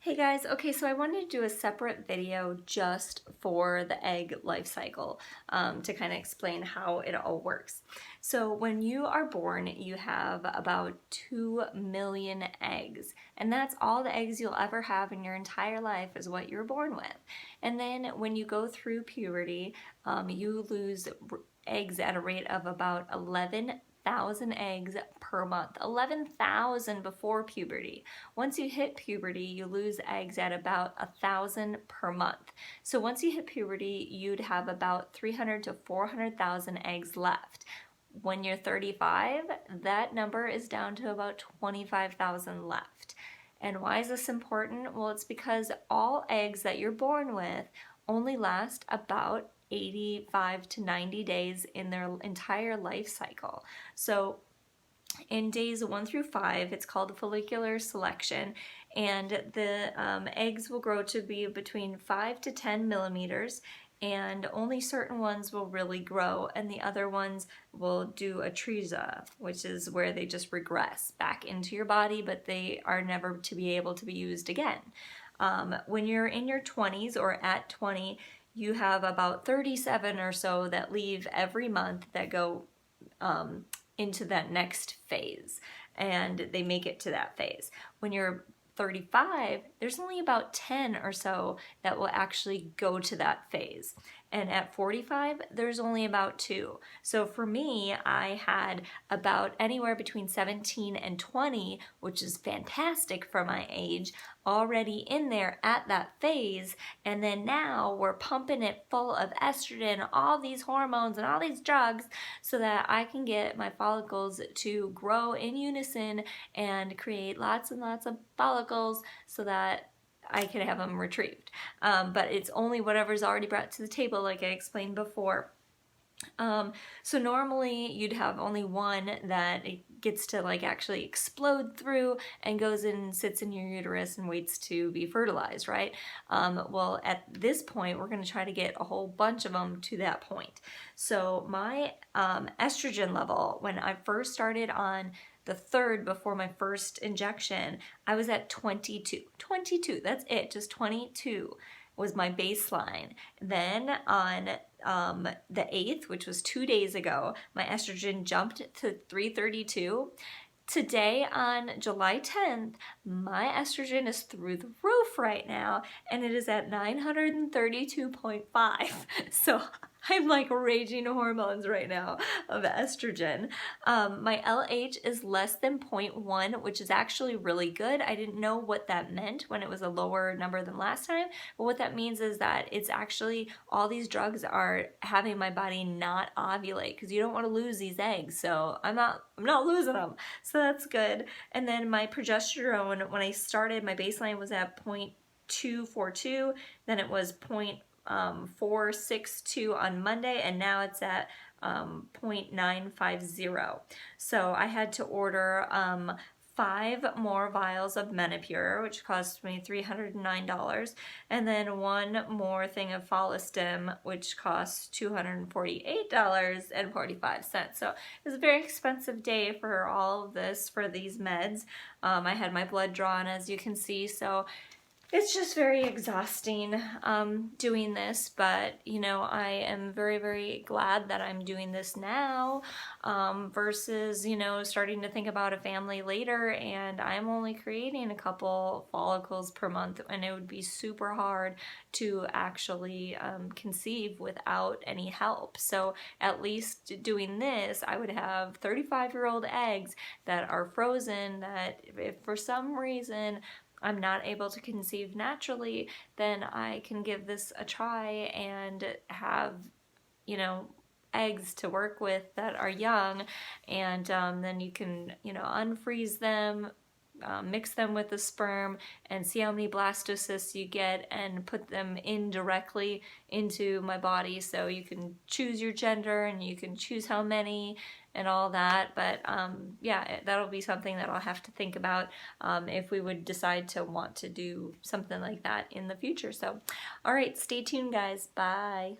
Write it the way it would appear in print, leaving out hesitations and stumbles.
Hey guys, okay, so I wanted to do a separate video just for the egg life cycle to kind of explain how it all works. So when you are born, you have about 2 million eggs, and that's all the eggs you'll ever have in your entire life is what you're born with. And then when you go through puberty, you lose eggs at a rate of about 11,000 eggs per month. 11,000 before puberty. Once you hit puberty, you lose eggs at about 1,000 per month. So once you hit puberty, you'd have about 300 to 400,000 eggs left. When you're 35, that number is down to about 25,000 left. And why is this important? Well, it's because all eggs that you're born with only last about 85 to 90 days in their entire life cycle. So in days 1 through 5, it's called follicular selection, and the eggs will grow to be between 5 to 10 millimeters, and only certain ones will really grow, and the other ones will do atresia, which is where they just regress back into your body, but they are never to be able to be used again. When you're in your 20s or at 20, you have about 37 or so that leave every month that go into that next phase, and they make it to that phase. When you're 35, there's only about 10 or so that will actually go to that phase. And at 45, there's only about 2. So for me, I had about anywhere between 17 and 20, which is fantastic for my age, already in there at that phase. And then now we're pumping it full of estrogen, all these hormones and all these drugs, so that I can get my follicles to grow in unison and create lots and lots of follicles so that I can have them retrieved. But it's only whatever's already brought to the table, like I explained before. So normally you'd have only one that gets to like actually explode through and goes in and sits in your uterus and waits to be fertilized, right? Well, at this point, we're going to try to get a whole bunch of them to that point. So my estrogen level, when I first started on the 3rd before my first injection, I was at 22. 22, that's it, just 22 was my baseline. Then on the 8th, which was 2 days ago, my estrogen jumped to 332. Today, on July 10th, my estrogen is through the roof right now, and it is at 932.5. So I'm like raging hormones right now of estrogen. My LH is less than 0.1, which is actually really good. I didn't know what that meant when it was a lower number than last time, but what that means is that it's actually all these drugs are having my body not ovulate, because you don't want to lose these eggs. So I'm not losing them. So that's good. And then my progesterone, when I started, my baseline was at 0.242, then it was 0.462 on Monday, and now it's at 0.950. So I had to order 5 more vials of Menopur, which cost me $309, and then 1 more thing of Follistim, which costs $248.45. So it was a very expensive day for all of this, for these meds. I had my blood drawn, as you can see, so it's just very exhausting doing this, but you know, I am very, very glad that I'm doing this now versus, you know, starting to think about a family later, and I'm only creating a couple follicles per month, and it would be super hard to actually conceive without any help. So at least doing this, I would have 35-year-old eggs that are frozen, that if for some reason I'm not able to conceive naturally, then I can give this a try and have, you know, eggs to work with that are young, and then you can, you know, unfreeze them, mix them with the sperm and see how many blastocysts you get and put them in directly into my body. So you can choose your gender and you can choose how many and all that. But yeah, that'll be something that I'll have to think about if we would decide to want to do something like that in the future. So all right, stay tuned guys. Bye.